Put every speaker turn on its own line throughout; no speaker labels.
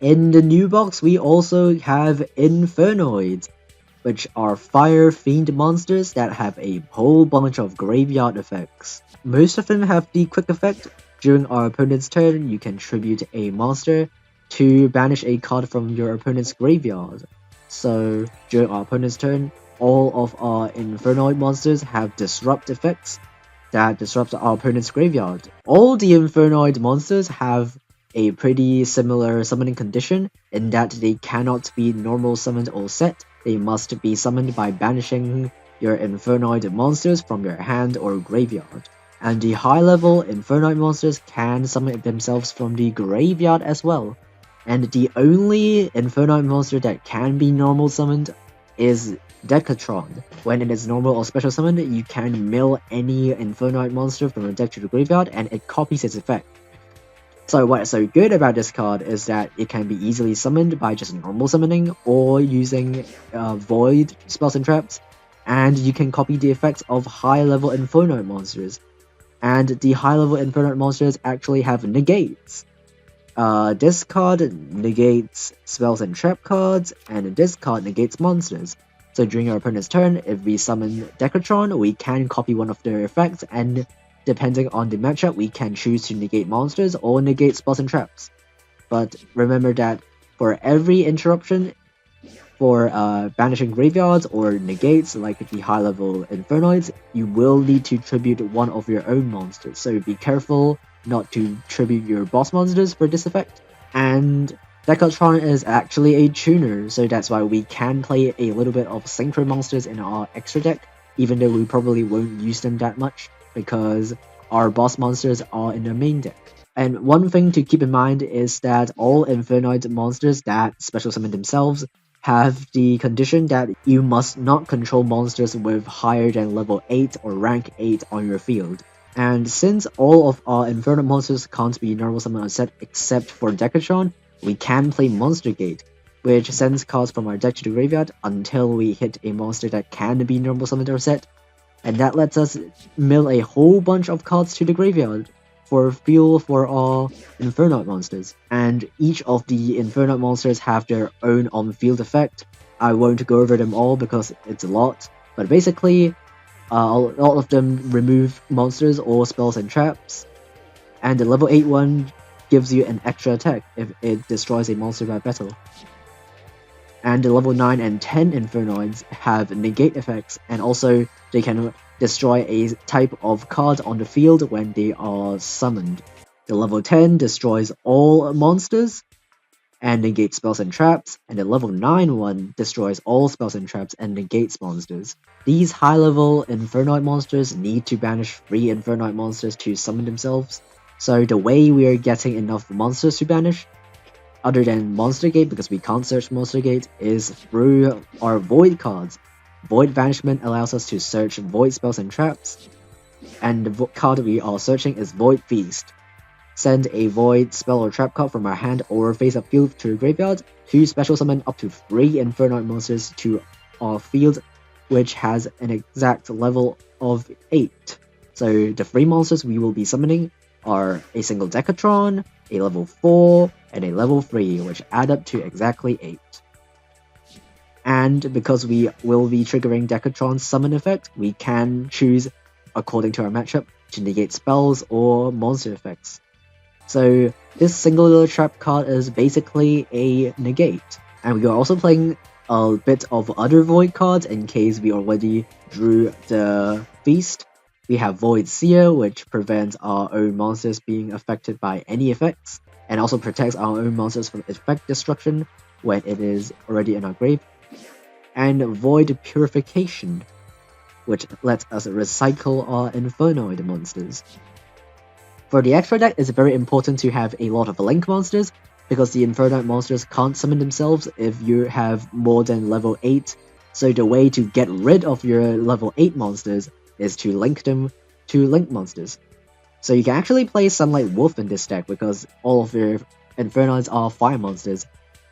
In the new box, we also have INFERNOID, which are fire fiend monsters that have a whole bunch of graveyard effects. Most of them have the quick effect. During our opponent's turn, you can tribute a monster to banish a card from your opponent's graveyard. So during our opponent's turn, all of our INFERNOID monsters have disrupt effects that disrupt our opponent's graveyard. All the INFERNOID monsters have a pretty similar summoning condition in that they cannot be normal summoned or set. They must be summoned by banishing your INFERNOID monsters from your hand or graveyard. And the high level INFERNOID monsters can summon themselves from the graveyard as well. And the only INFERNOID monster that can be normal summoned is Decatron. When it is normal or special summoned, you can mill any INFERNOID monster from your deck to the graveyard and it copies its effect. So what's so good about this card is that it can be easily summoned by just normal summoning or using void spells and traps, and you can copy the effects of high level INFERNOID monsters. And the high level INFERNOID monsters actually have negates. This card negates spells and trap cards, and this card negates monsters. So during our opponent's turn, if we summon Decatron, we can copy one of their effects, and depending on the matchup, we can choose to negate monsters or negate spells and traps. But remember that for every interruption, for banishing graveyards or negates like the high level Infernoids, you will need to tribute one of your own monsters, so be careful not to tribute your boss monsters for this effect. And Decatron is actually a tuner, so that's why we can play a little bit of synchro monsters in our extra deck, even though we probably won't use them that much because our boss monsters are in the main deck. And one thing to keep in mind is that all Infernoid monsters that special summon themselves have the condition that you must not control monsters with higher than level 8 or rank 8 on your field. And since all of our Inferno monsters can't be normal summon on set except for Decatron, we can play Monster Gate, which sends cards from our deck to the graveyard until we hit a monster that can be normal summoned or set, and that lets us mill a whole bunch of cards to the graveyard for fuel for our Infernoid monsters. And each of the Infernoid monsters have their own on-field effect. I won't go over them all because it's a lot, but basically all of them remove monsters or spells and traps, and the level 8 one gives you an extra attack if it destroys a monster by battle. And the level 9 and 10 Infernoids have negate effects, and also they can destroy a type of card on the field when they are summoned. The level 10 destroys all monsters and negates spells and traps, and the level 9 one destroys all spells and traps and negates monsters. These high level Infernoid monsters need to banish 3 Infernoid monsters to summon themselves, so the way we are getting enough monsters to banish, other than Monster Gate because we can't search Monster Gate, is through our Void cards. Void Banishment allows us to search Void spells and traps, and the card we are searching is Void Feast. Send a Void spell or trap card from our hand or face-up field to the graveyard to special summon up to 3 Infernoid monsters to our field, which has an exact level of 8. So the 3 monsters we will be summoning are a single Decatron, a level 4, and a level 3, which add up to exactly 8. And because we will be triggering Decatron's summon effect, we can choose, according to our matchup, to negate spells or monster effects. So this singular trap card is basically a negate. And we are also playing a bit of other Void cards in case we already drew the Feast. We have Void Seer, which prevents our own monsters being affected by any effects, and also protects our own monsters from effect destruction when it is already in our grave. And Void Purification, which lets us recycle our Infernoid monsters. For the extra deck, it's very important to have a lot of Link monsters, because the Infernoid monsters can't summon themselves if you have more than level 8, so the way to get rid of your level 8 monsters is to link them to Link monsters. So you can actually play Sunlight Wolf in this deck because all of your Infernoids are fire monsters,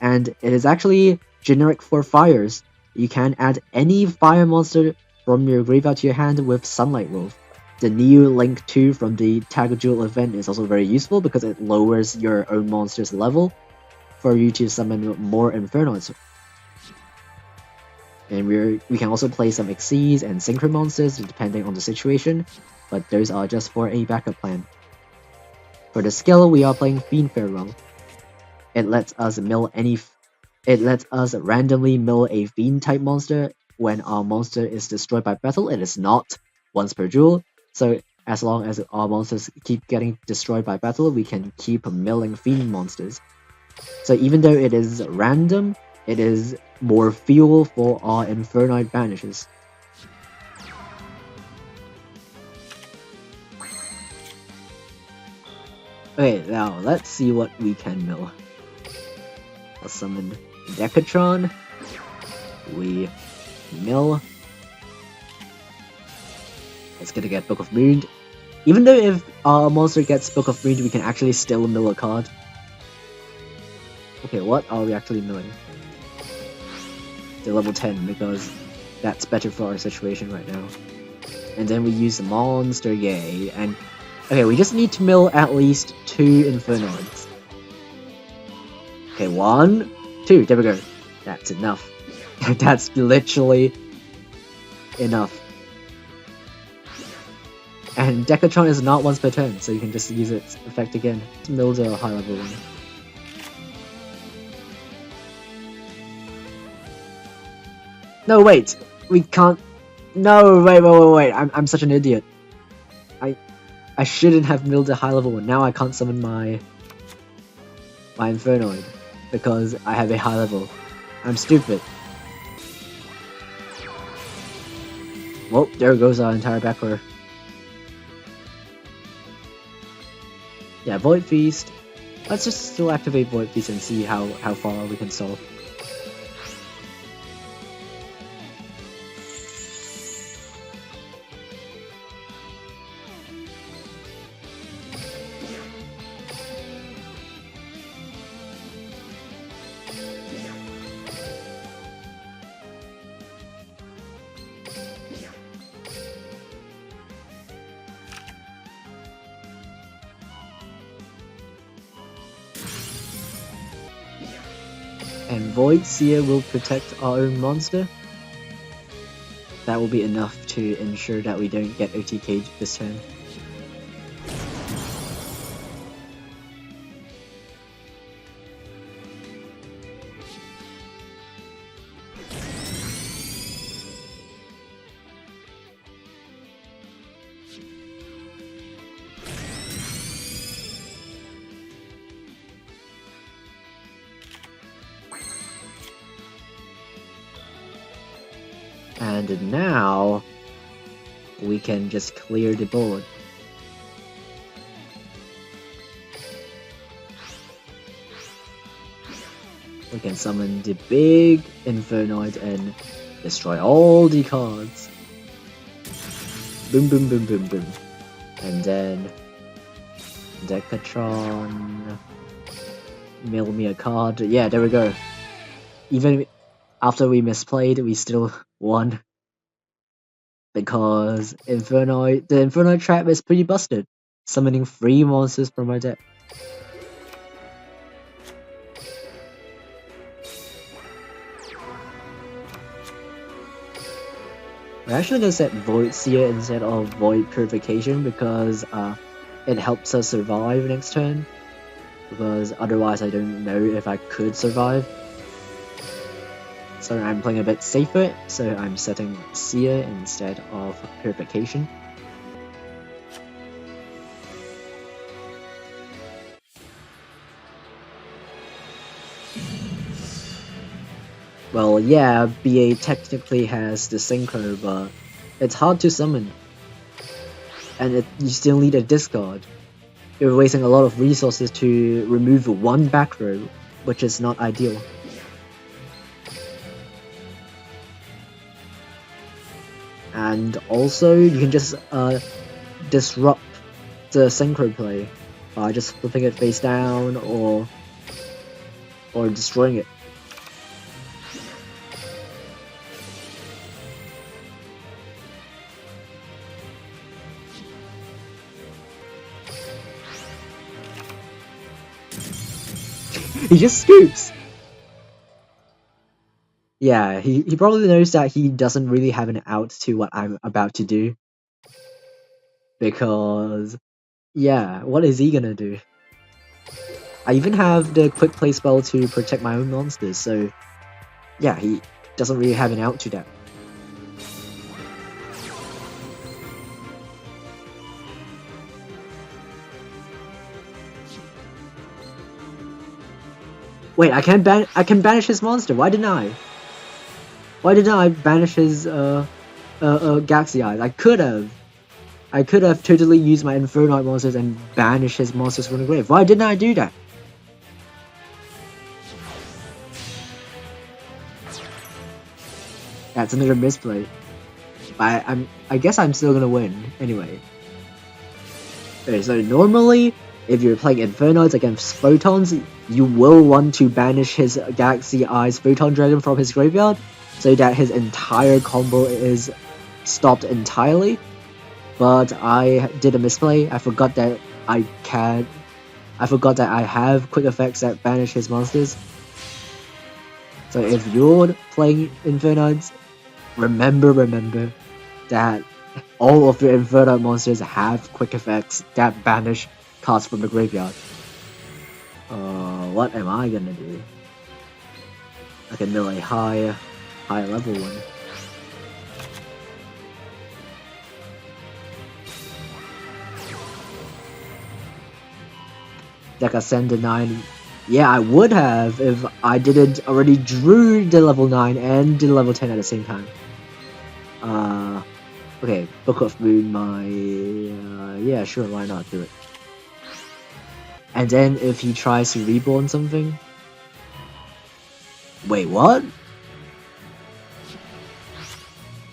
and it is actually generic for fires. You can add any fire monster from your graveyard to your hand with Sunlight Wolf. The new Link 2 from the Tag Duel event is also very useful because it lowers your own monster's level. for you to summon more Infernoids. And we can also play some Xyz and Synchro monsters depending on the situation, but those are just for a backup plan. For the skill, we are playing Fiend Farewell. It lets us randomly mill a Fiend type monster when our monster is destroyed by battle. It is not once per duel, so as long as our monsters keep getting destroyed by battle, we can keep milling Fiend monsters. So even though it is random, it is more fuel for our Infernoid banishes. Okay, now let's see what we can mill. I'll summon Decatron. We mill. It's gonna get Book of Moon. Even though if our monster gets Book of Moon, we can actually still mill a card. Okay, what are we actually milling? The level 10, because that's better for our situation right now. And then we use the monster, yay. And okay, we just need to mill at least 2 Infernoids. Okay, 1, 2, there we go. That's enough. That's literally enough. And Decatron is not once per turn, so you can just use its effect again. Let's mill the high level one. No, wait! We can't... No, wait, I'm such an idiot. I shouldn't have milled the high level one. Now I can't summon my Infernoid, because I have a high level. I'm stupid. Well, there goes our entire back row. Yeah, Void Feast. Let's just still activate Void Feast and see how far we can solve. And Void Seer will protect our own monster. That will be enough to ensure that we don't get OTK'd this turn. And now we can just clear the board. We can summon the big Infernoid and destroy all the cards. Boom, boom, boom, boom, boom. And then Decatron, mill me a card. Yeah, there we go. Even after we misplayed, we still won. Because the Infernoid trap is pretty busted, summoning 3 monsters from my deck. We're actually gonna set Void Seer instead of Void Purification because it helps us survive next turn. Because otherwise I don't know if I could survive. So I'm playing a bit safer, so I'm setting Seer instead of Purification. Well, yeah, BA technically has the Synchro, but it's hard to summon. And you still need a discard. You're wasting a lot of resources to remove 1 back row, which is not ideal. And also, you can just disrupt the Synchro play by just flipping it face down or destroying it. He just scoops. Yeah, he probably knows that he doesn't really have an out to what I'm about to do. Because, yeah, what is he gonna do? I even have the quick play spell to protect my own monsters, so yeah, he doesn't really have an out to that. Wait, I can banish his monster. Why didn't I? Why didn't I banish his Galaxy Eyes? I could have totally used my Infernoid monsters and banish his monsters from the grave. Why didn't I do that? That's another misplay. I guess I'm still gonna win anyway. Okay, so normally, if you're playing Infernoids against Photons, you will want to banish his Galaxy Eyes Photon Dragon from his graveyard, so that his entire combo is stopped entirely. But I did a misplay. I forgot that I have quick effects that banish his monsters. So if you're playing Infernoids, remember that all of your Infernoid monsters have quick effects that banish cards from the graveyard. What am I gonna do? I can mill a high level one. Deck Ascend 9. Yeah, I would have if I didn't already drew the level 9 and the level 10 at the same time. Okay, Book of Moon, yeah, sure, why not do it? And then if he tries to reborn something... Wait, what?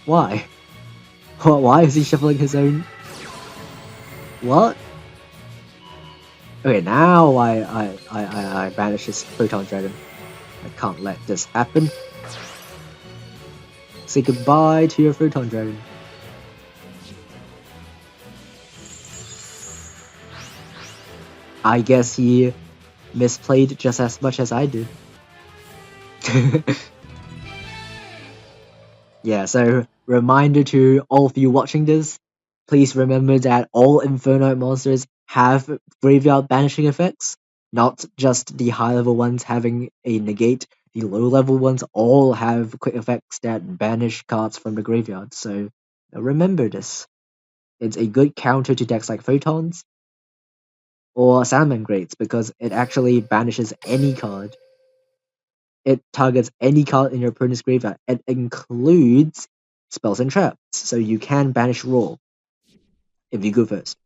Why? Why is he shuffling his own... What? Okay, now I banish his Photon Dragon. I can't let this happen. Say goodbye to your Photon Dragon. I guess he misplayed just as much as I did. Yeah, so reminder to all of you watching this, please remember that all Infernoid monsters have graveyard banishing effects, not just the high level ones having a negate. The low level ones all have quick effects that banish cards from the graveyard, so remember this. It's a good counter to decks like Photons or Sandman Greats because it actually banishes any card. It targets any card in your opponent's graveyard. It includes spells and traps, so you can banish Raw if you go first.